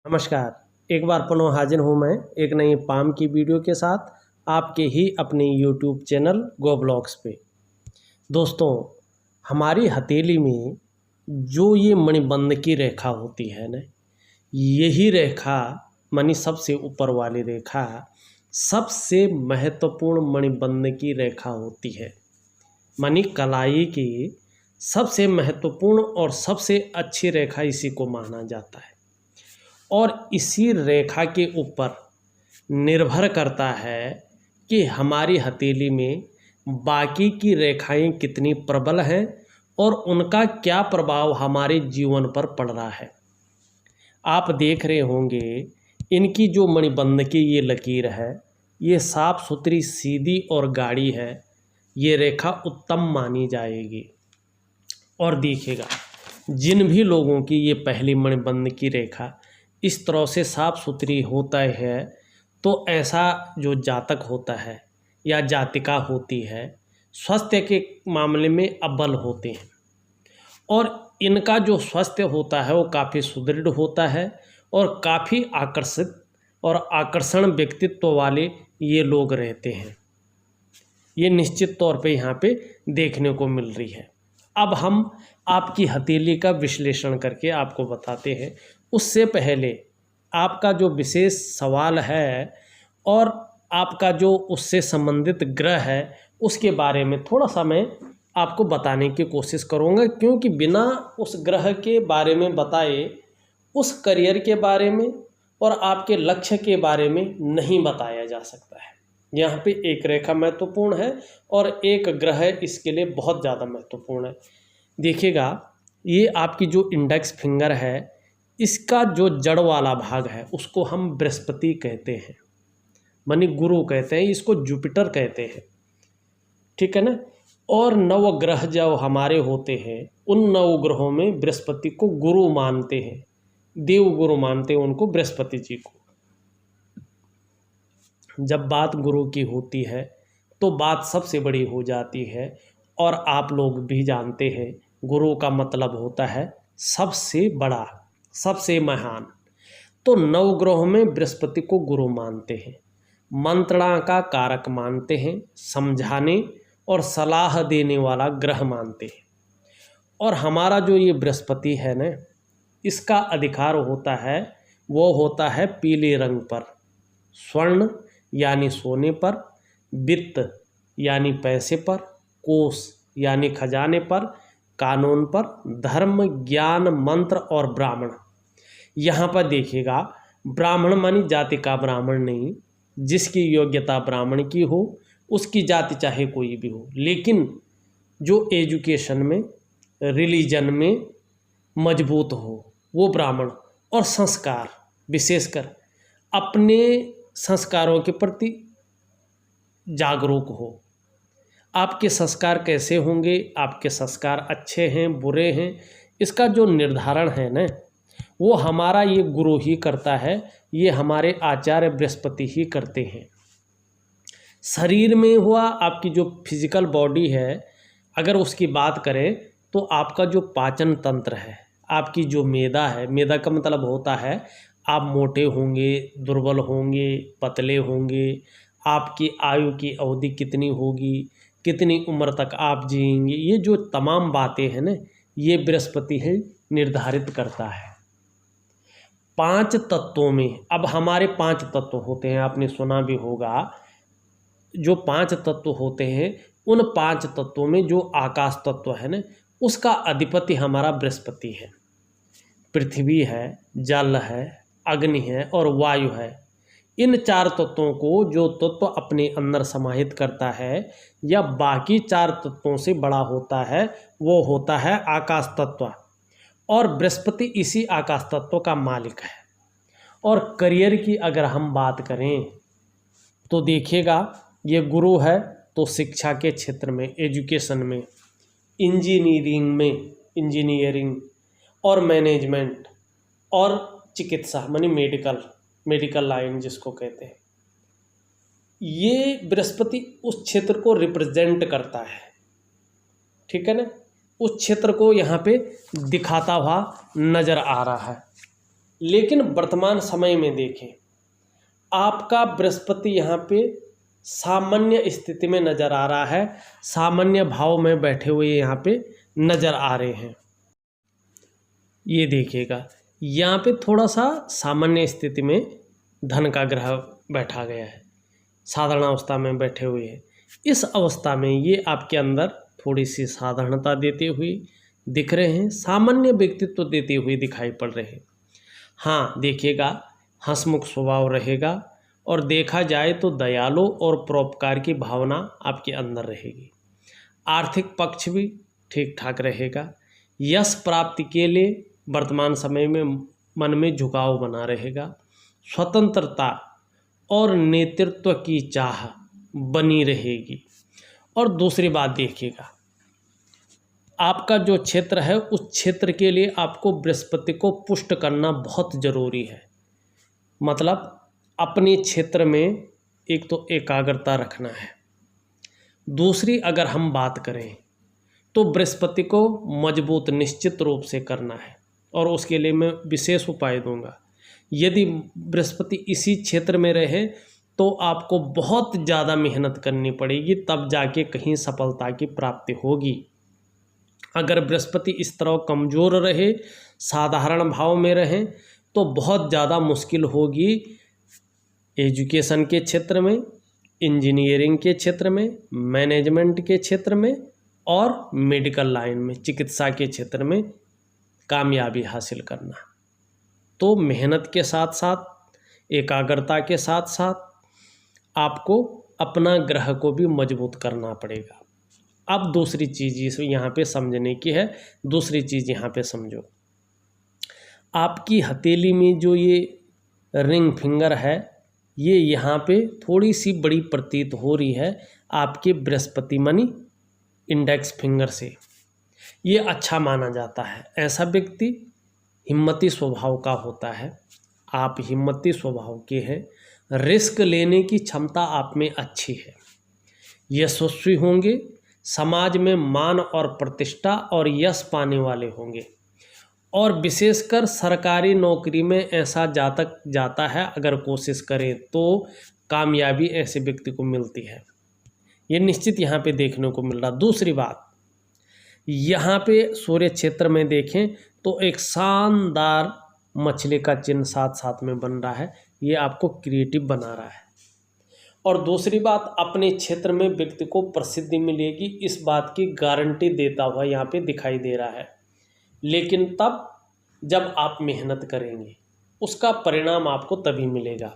नमस्कार। एक बार पुनः हाजिर हूँ मैं एक नई पाम की वीडियो के साथ आपके ही अपने YouTube चैनल गो ब्लॉग्स पे। दोस्तों, हमारी हथेली में जो ये मणिबंध की रेखा होती है ना, यही रेखा मानी सबसे ऊपर वाली रेखा सबसे महत्वपूर्ण मणिबंध की रेखा होती है। मानी कलाई की सबसे महत्वपूर्ण और सबसे अच्छी रेखा इसी को माना जाता है और इसी रेखा के ऊपर निर्भर करता है कि हमारी हथेली में बाकी की रेखाएं कितनी प्रबल हैं और उनका क्या प्रभाव हमारे जीवन पर पड़ रहा है। आप देख रहे होंगे इनकी जो मणिबंध की ये लकीर है, ये साफ सुथरी सीधी और गाढ़ी है। ये रेखा उत्तम मानी जाएगी। और देखिएगा, जिन भी लोगों की ये पहली मणिबंध की रेखा इस तरह से साफ सुथरी होता है तो ऐसा जो जातक होता है या जातिका होती है स्वास्थ्य के मामले में अव्वल होते हैं और इनका जो स्वास्थ्य होता है वो काफ़ी सुदृढ़ होता है और काफ़ी आकर्षित और आकर्षण व्यक्तित्व वाले ये लोग रहते हैं। ये निश्चित तौर पे यहाँ पे देखने को मिल रही है। अब हम आपकी हथेली का विश्लेषण करके आपको बताते हैं। उससे पहले आपका जो विशेष सवाल है और आपका जो उससे संबंधित ग्रह है उसके बारे में थोड़ा सा मैं आपको बताने की कोशिश करूँगा, क्योंकि बिना उस ग्रह के बारे में बताए उस करियर के बारे में और आपके लक्ष्य के बारे में नहीं बताया जा सकता है। यहाँ पे एक रेखा महत्वपूर्ण है और एक ग्रह इसके लिए बहुत ज़्यादा महत्वपूर्ण है। देखिएगा, ये आपकी जो इंडेक्स फिंगर है इसका जो जड़ वाला भाग है उसको हम बृहस्पति कहते हैं, मानी गुरु कहते हैं, इसको जुपिटर कहते हैं, ठीक है ना। और नवग्रह जो हमारे होते हैं उन नवग्रहों में बृहस्पति को गुरु मानते हैं, देव गुरु मानते हैं उनको, बृहस्पति जी को। जब बात गुरु की होती है तो बात सबसे बड़ी हो जाती है और आप लोग भी जानते हैं गुरु का मतलब होता है सबसे बड़ा, सबसे महान। तो नवग्रहों में बृहस्पति को गुरु मानते हैं, मंत्रणा का कारक मानते हैं, समझाने और सलाह देने वाला ग्रह मानते हैं। और हमारा जो ये बृहस्पति है ना, इसका अधिकार होता है वो होता है पीले रंग पर, स्वर्ण यानी सोने पर, वित्त यानी पैसे पर, कोष यानी खजाने पर, कानून पर, धर्म, ज्ञान, मंत्र और ब्राह्मण। यहाँ पर देखिएगा, ब्राह्मण मानी जाति का ब्राह्मण नहीं, जिसकी योग्यता ब्राह्मण की हो उसकी जाति चाहे कोई भी हो, लेकिन जो एजुकेशन में, रिलीजन में मजबूत हो वो ब्राह्मण। और संस्कार, विशेषकर अपने संस्कारों के प्रति जागरूक हो। आपके संस्कार कैसे होंगे, आपके संस्कार अच्छे हैं बुरे हैं, इसका जो निर्धारण है ना वो हमारा ये गुरु ही करता है, ये हमारे आचार्य बृहस्पति ही करते हैं। शरीर में हुआ आपकी जो फिजिकल बॉडी है, अगर उसकी बात करें तो आपका जो पाचन तंत्र है, आपकी जो मेदा है, मेदा का मतलब होता है आप मोटे होंगे, दुर्बल होंगे, पतले होंगे, आपकी आयु की अवधि कितनी होगी, कितनी उम्र तक आप जिएंगे, ये जो तमाम बातें हैं ना ये बृहस्पति ही निर्धारित करता है। 5 तत्वों में, अब हमारे 5 तत्व होते हैं, आपने सुना भी होगा। जो 5 तत्व होते हैं उन 5 तत्वों में जो आकाश तत्व है ना उसका अधिपति हमारा बृहस्पति है। पृथ्वी है, जल है, अग्नि है और वायु है। इन 4 तत्वों को जो तत्व अपने अंदर समाहित करता है या बाकी 4 तत्वों से बड़ा होता है वो होता है आकाश तत्व, और बृहस्पति इसी आकाश तत्व का मालिक है। और करियर की अगर हम बात करें तो देखिएगा, ये गुरु है तो शिक्षा के क्षेत्र में, एजुकेशन में, इंजीनियरिंग में, इंजीनियरिंग और मैनेजमेंट और चिकित्सा मानी मेडिकल लाइन जिसको कहते हैं, ये बृहस्पति उस क्षेत्र को रिप्रेजेंट करता है, ठीक है ना। उस क्षेत्र को यहाँ पे दिखाता हुआ नजर आ रहा है। लेकिन वर्तमान समय में देखें, आपका बृहस्पति यहाँ पे सामान्य स्थिति में नज़र आ रहा है, सामान्य भाव में बैठे हुए यहाँ पे नज़र आ रहे हैं। ये देखिएगा, यहाँ पे थोड़ा सा सामान्य स्थिति में धन का ग्रह बैठा गया है, साधारण अवस्था में बैठे हुए हैं। इस अवस्था में ये आपके अंदर थोड़ी सी साधारणता देते हुए दिख रहे हैं, सामान्य व्यक्तित्व देते हुए दिखाई पड़ रहे हैं। हाँ, देखिएगा, हंसमुख स्वभाव रहेगा और देखा जाए तो दयालु और परोपकार की भावना आपके अंदर रहेगी। आर्थिक पक्ष भी ठीक ठाक रहेगा। यश प्राप्ति के लिए वर्तमान समय में मन में झुकाव बना रहेगा। स्वतंत्रता और नेतृत्व की चाह बनी रहेगी। और दूसरी बात देखिएगा, आपका जो क्षेत्र है उस क्षेत्र के लिए आपको बृहस्पति को पुष्ट करना बहुत ज़रूरी है। मतलब अपने क्षेत्र में एक तो एकाग्रता रखना है। दूसरी अगर हम बात करें तो बृहस्पति को मजबूत निश्चित रूप से करना है, और उसके लिए मैं विशेष उपाय दूंगा। यदि बृहस्पति इसी क्षेत्र में रहे तो आपको बहुत ज़्यादा मेहनत करनी पड़ेगी, तब जाके कहीं सफलता की प्राप्ति होगी। अगर बृहस्पति इस तरह कमज़ोर रहे, साधारण भाव में रहे, तो बहुत ज़्यादा मुश्किल होगी एजुकेशन के क्षेत्र में, इंजीनियरिंग के क्षेत्र में, मैनेजमेंट के क्षेत्र में और मेडिकल लाइन में, चिकित्सा के क्षेत्र में कामयाबी हासिल करना। तो मेहनत के साथ साथ, एकाग्रता के साथ साथ आपको अपना ग्रह को भी मजबूत करना पड़ेगा। अब दूसरी चीज़ यहाँ पे समझने की है, दूसरी चीज़ यहाँ पे समझो। आपकी हथेली में जो ये रिंग फिंगर है, ये यहाँ पे थोड़ी सी बड़ी प्रतीत हो रही है आपके बृहस्पति मानी इंडेक्स फिंगर से। ये अच्छा माना जाता है। ऐसा व्यक्ति हिम्मती स्वभाव का होता है। आप हिम्मती स्वभाव के हैं, रिस्क लेने की क्षमता आप में अच्छी है, यशस्वी होंगे, समाज में मान और प्रतिष्ठा और यश पाने वाले होंगे। और विशेषकर सरकारी नौकरी में ऐसा जातक जाता है, अगर कोशिश करें तो कामयाबी ऐसे व्यक्ति को मिलती है। ये निश्चित यहाँ पे देखने को मिल रहा। दूसरी बात, यहाँ पे सूर्य क्षेत्र में देखें तो एक शानदार मछली का चिन्ह साथ साथ में बन रहा है। ये आपको क्रिएटिव बना रहा है। और दूसरी बात, अपने क्षेत्र में व्यक्ति को प्रसिद्धि मिलेगी, इस बात की गारंटी देता हुआ यहाँ पे दिखाई दे रहा है। लेकिन तब जब आप मेहनत करेंगे, उसका परिणाम आपको तभी मिलेगा।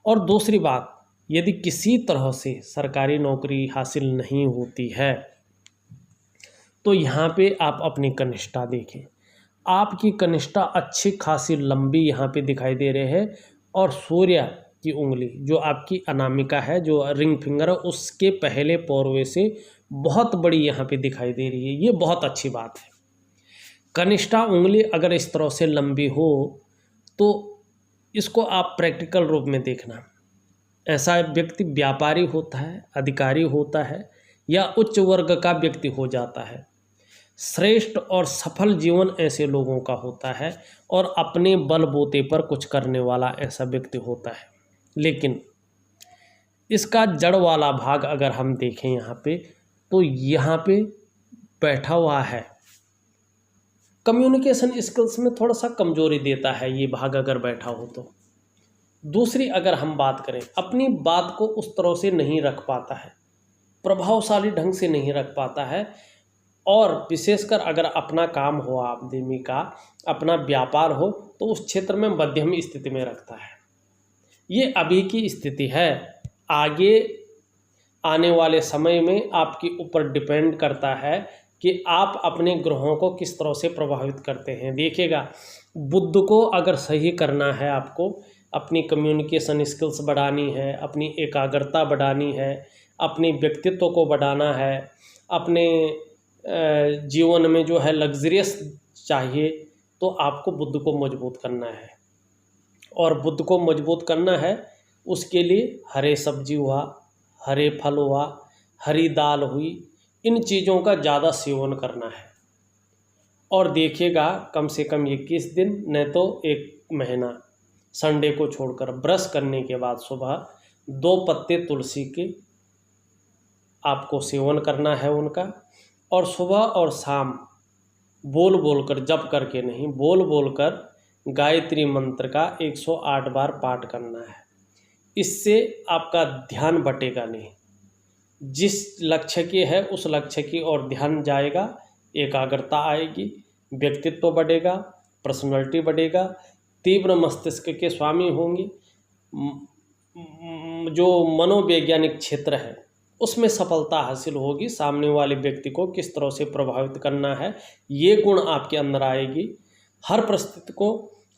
और दूसरी बात, यदि किसी तरह से सरकारी नौकरी हासिल नहीं होती है तो यहाँ पे आप अपनी कनिष्ठा देखें। आपकी कनिष्ठा अच्छी खासी लंबी यहाँ पे दिखाई दे रहे हैं, और सूर्य की उंगली जो आपकी अनामिका है, जो रिंग फिंगर है, उसके पहले पौरवे से बहुत बड़ी यहाँ पे दिखाई दे रही है। ये बहुत अच्छी बात है। कनिष्ठा उंगली अगर इस तरह से लंबी हो तो इसको आप प्रैक्टिकल रूप में देखना। ऐसा व्यक्ति व्यापारी होता है, अधिकारी होता है, या उच्च वर्ग का व्यक्ति हो जाता है। श्रेष्ठ और सफल जीवन ऐसे लोगों का होता है, और अपने बलबूते पर कुछ करने वाला ऐसा व्यक्ति होता है। लेकिन इसका जड़ वाला भाग अगर हम देखें यहाँ पे, तो यहाँ पे बैठा हुआ है, कम्युनिकेशन स्किल्स में थोड़ा सा कमजोरी देता है ये भाग अगर बैठा हो तो। दूसरी अगर हम बात करें, अपनी बात को उस तरह से नहीं रख पाता है, प्रभावशाली ढंग से नहीं रख पाता है, और विशेषकर अगर अपना काम हो आदमी का, अपना व्यापार हो, तो उस क्षेत्र में मध्यम स्थिति में रखता है। ये अभी की स्थिति है। आगे आने वाले समय में आपके ऊपर डिपेंड करता है कि आप अपने ग्रहों को किस तरह से प्रभावित करते हैं। देखिएगा, बुध को अगर सही करना है, आपको अपनी कम्युनिकेशन स्किल्स बढ़ानी है, अपनी एकाग्रता बढ़ानी है, अपने व्यक्तित्व को बढ़ाना है, अपने जीवन में जो है लग्जरियस चाहिए, तो आपको बुध को मजबूत करना है। और बुध को मजबूत करना है, उसके लिए हरे सब्जी हुआ, हरे फल हुआ, हरी दाल हुई, इन चीज़ों का ज़्यादा सेवन करना है। और देखिएगा, कम से कम 21 दिन, नहीं तो एक महीना संडे को छोड़कर ब्रश करने के बाद सुबह 2 पत्ते तुलसी के आपको सेवन करना है उनका, और सुबह और शाम बोल बोलकर, जप करके नहीं, बोल बोलकर गायत्री मंत्र का 108 बार पाठ करना है। इससे आपका ध्यान बटेगा नहीं, जिस लक्ष्य की है उस लक्ष्य की ओर ध्यान जाएगा, एकाग्रता आएगी, व्यक्तित्व बढ़ेगा, पर्सनालिटी बढ़ेगा, तीव्र मस्तिष्क के स्वामी होंगे, जो मनोवैज्ञानिक क्षेत्र है उसमें सफलता हासिल होगी। सामने वाले व्यक्ति को किस तरह से प्रभावित करना है, ये गुण आपके अंदर आएगी। हर परिस्थिति को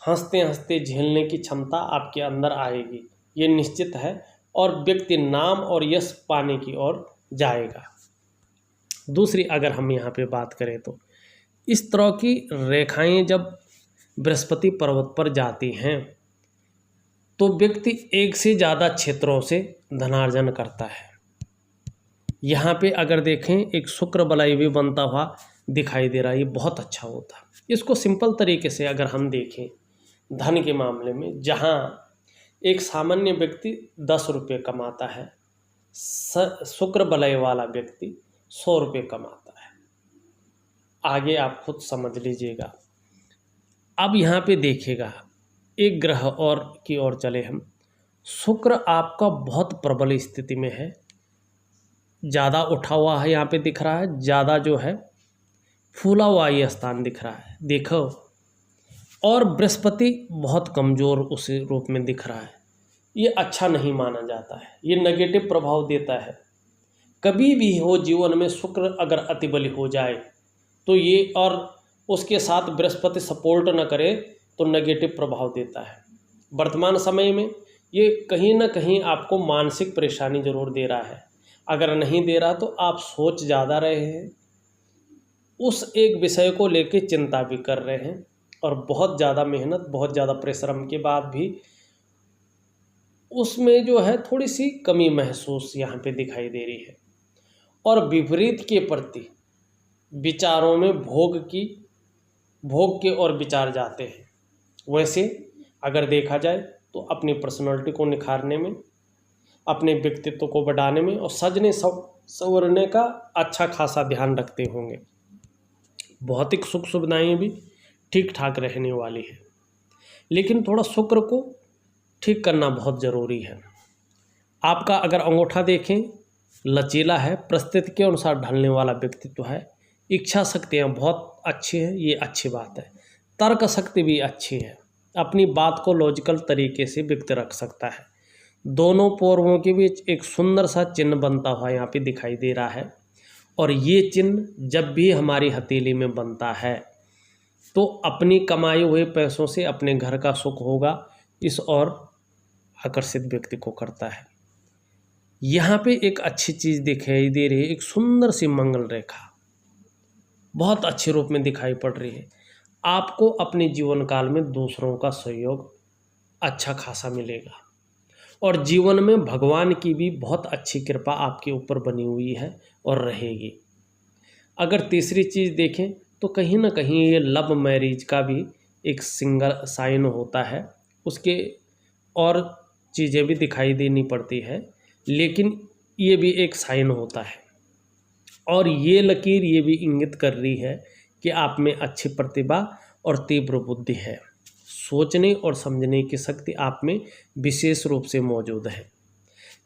हंसते हंसते झेलने की क्षमता आपके अंदर आएगी, ये निश्चित है, और व्यक्ति नाम और यश पाने की ओर जाएगा। दूसरी अगर हम यहाँ पे बात करें तो इस तरह की रेखाएं जब बृहस्पति पर्वत पर जाती हैं तो व्यक्ति एक से ज़्यादा क्षेत्रों से धनार्जन करता है। यहाँ पे अगर देखें एक शुक्र बलय भी बनता हुआ दिखाई दे रहा है, ये बहुत अच्छा होता है। इसको सिंपल तरीके से अगर हम देखें धन के मामले में, जहाँ एक सामान्य व्यक्ति 10 रुपये कमाता है, शुक्र बलय वाला व्यक्ति 100 रुपये कमाता है। आगे आप खुद समझ लीजिएगा। अब यहाँ पे देखिएगा एक ग्रह और की ओर चले हम। शुक्र आपका बहुत प्रबल स्थिति में है, ज़्यादा उठा हुआ है, यहाँ पे दिख रहा है, ज़्यादा जो है फूला हुआ ये स्थान दिख रहा है, देखो। और बृहस्पति बहुत कमज़ोर उस रूप में दिख रहा है, ये अच्छा नहीं माना जाता है, ये नेगेटिव प्रभाव देता है। कभी भी हो जीवन में शुक्र अगर अतिबली हो जाए तो ये, और उसके साथ बृहस्पति सपोर्ट न करे तो नेगेटिव प्रभाव देता है। वर्तमान समय में ये कहीं ना कहीं आपको मानसिक परेशानी ज़रूर दे रहा है। अगर नहीं दे रहा तो आप सोच ज़्यादा रहे हैं, उस एक विषय को लेके चिंता भी कर रहे हैं, और बहुत ज़्यादा मेहनत, बहुत ज़्यादा परिश्रम के बाद भी उसमें जो है थोड़ी सी कमी महसूस यहाँ पे दिखाई दे रही है। और विपरीत के प्रति विचारों में भोग के और विचार जाते हैं। वैसे अगर देखा जाए तो अपनी पर्सनालिटी को निखारने में, अपने व्यक्तित्व को बढ़ाने में और सजने संवरने का अच्छा खासा ध्यान रखते होंगे। भौतिक सुख सुविधाएं भी ठीक ठाक रहने वाली है, लेकिन थोड़ा शुक्र को ठीक करना बहुत ज़रूरी है। आपका अगर अंगूठा देखें लचीला है, परिस्थिति के अनुसार ढलने वाला व्यक्तित्व है, इच्छा शक्तियाँ बहुत अच्छी है, ये अच्छी बात है। तर्क शक्ति भी अच्छी है, अपनी बात को लॉजिकल तरीके से व्यक्त रख सकता है। दोनों पूर्वों के बीच एक सुंदर सा चिन्ह बनता हुआ यहाँ पे दिखाई दे रहा है, और ये चिन्ह जब भी हमारी हथेली में बनता है तो अपनी कमाए हुए पैसों से अपने घर का सुख होगा, इस और आकर्षित व्यक्ति को करता है। यहाँ पे एक अच्छी चीज़ दिखाई दे रही है, एक सुंदर सी मंगल रेखा बहुत अच्छे रूप में दिखाई पड़ रही है। आपको अपने जीवन काल में दूसरों का सहयोग अच्छा खासा मिलेगा, और जीवन में भगवान की भी बहुत अच्छी कृपा आपके ऊपर बनी हुई है और रहेगी। अगर तीसरी चीज़ देखें तो कहीं ना कहीं ये लव मैरिज का भी एक सिंगल साइन होता है, उसके और चीज़ें भी दिखाई देनी पड़ती है, लेकिन ये भी एक साइन होता है। और ये लकीर ये भी इंगित कर रही है कि आप में अच्छी प्रतिभा और तीव्र बुद्धि है, सोचने और समझने की शक्ति आप में विशेष रूप से मौजूद है।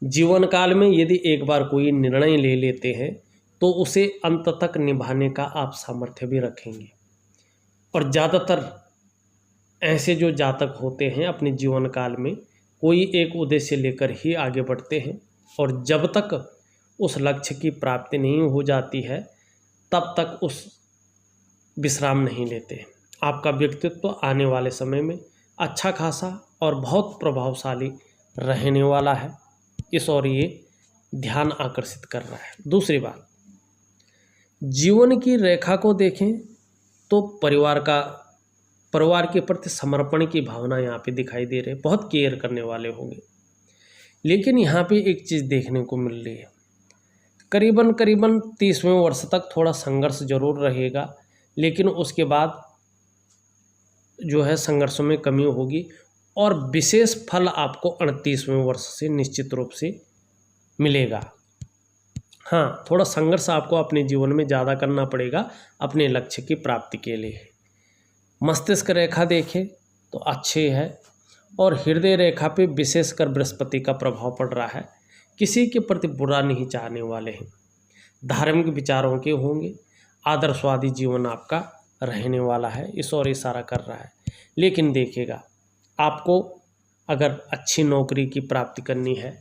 जीवन काल में यदि एक बार कोई निर्णय ले लेते हैं तो उसे अंत तक निभाने का आप सामर्थ्य भी रखेंगे। और ज़्यादातर ऐसे जो जातक होते हैं अपने जीवन काल में कोई एक उद्देश्य लेकर ही आगे बढ़ते हैं, और जब तक उस लक्ष्य की प्राप्ति नहीं हो जाती है तब तक उस विश्राम नहीं लेते। आपका व्यक्तित्व आने वाले समय में अच्छा खासा और बहुत प्रभावशाली रहने वाला है, इस और ये ध्यान आकर्षित कर रहा है। दूसरी बात, जीवन की रेखा को देखें तो परिवार के प्रति समर्पण की भावना यहाँ पे दिखाई दे रही है, बहुत केयर करने वाले होंगे। लेकिन यहाँ पे एक चीज़ देखने को मिल रही है, करीबन 30वें वर्ष तक थोड़ा संघर्ष जरूर रहेगा, लेकिन उसके बाद जो है संघर्षों में कमी होगी और विशेष फल आपको 38वें वर्ष से निश्चित रूप से मिलेगा। हाँ, थोड़ा संघर्ष आपको अपने जीवन में ज़्यादा करना पड़ेगा अपने लक्ष्य की प्राप्ति के लिए। मस्तिष्क रेखा देखें तो अच्छी है और हृदय रेखा पे विशेषकर बृहस्पति का प्रभाव पड़ रहा है। किसी के प्रति बुरा नहीं चाहने वाले हैं, धार्मिक विचारों के होंगे, आदर्शवादी जीवन आपका रहने वाला है, इस ओर इशारा कर रहा है। लेकिन देखिएगा, आपको अगर अच्छी नौकरी की प्राप्ति करनी है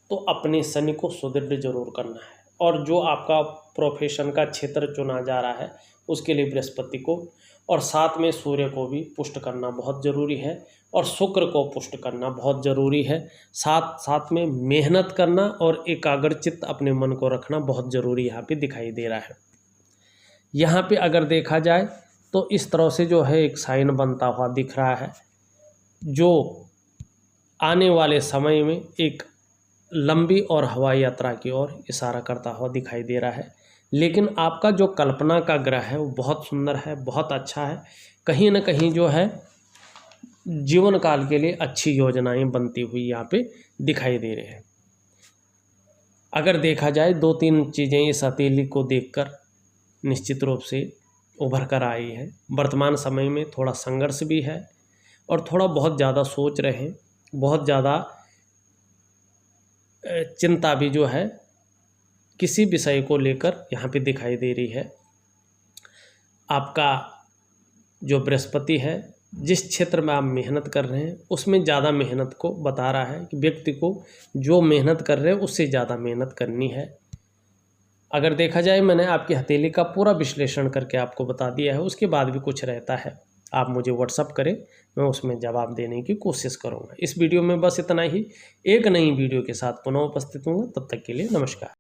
तो अपने शनि को सुदृढ़ जरूर करना है, और जो आपका प्रोफेशन का क्षेत्र चुना जा रहा है उसके लिए बृहस्पति को और साथ में सूर्य को भी पुष्ट करना बहुत ज़रूरी है और शुक्र को पुष्ट करना बहुत ज़रूरी है। साथ साथ में मेहनत करना और एकाग्रचित्त अपने मन को रखना बहुत ज़रूरी यहाँ पे दिखाई दे रहा है। यहाँ पे अगर देखा जाए तो इस तरह से जो है एक साइन बनता हुआ दिख रहा है, जो आने वाले समय में एक लंबी और हवाई यात्रा की ओर इशारा करता हुआ दिखाई दे रहा है। लेकिन आपका जो कल्पना का ग्रह है वो बहुत सुंदर है, बहुत अच्छा है। कहीं ना कहीं जो है जीवन काल के लिए अच्छी योजनाएं बनती हुई यहाँ पे दिखाई दे रहे हैं। अगर देखा जाए 2-3 चीज़ें इस हथेली को देखकर निश्चित रूप से उभर कर आई है। वर्तमान समय में थोड़ा संघर्ष भी है और थोड़ा बहुत ज़्यादा सोच रहे हैं, बहुत ज़्यादा चिंता भी जो है किसी विषय को लेकर यहाँ पे दिखाई दे रही है। आपका जो बृहस्पति है, जिस क्षेत्र में आप मेहनत कर रहे हैं उसमें ज़्यादा मेहनत को बता रहा है कि व्यक्ति को जो मेहनत कर रहे हैं उससे ज़्यादा मेहनत करनी है। अगर देखा जाए, मैंने आपकी हथेली का पूरा विश्लेषण करके आपको बता दिया है, उसके बाद भी कुछ रहता है आप मुझे व्हाट्सअप करें, मैं उसमें जवाब देने की कोशिश करूँगा। इस वीडियो में बस इतना ही। एक नई वीडियो के साथ पुनः उपस्थित हूँगा, तब तक के लिए नमस्कार।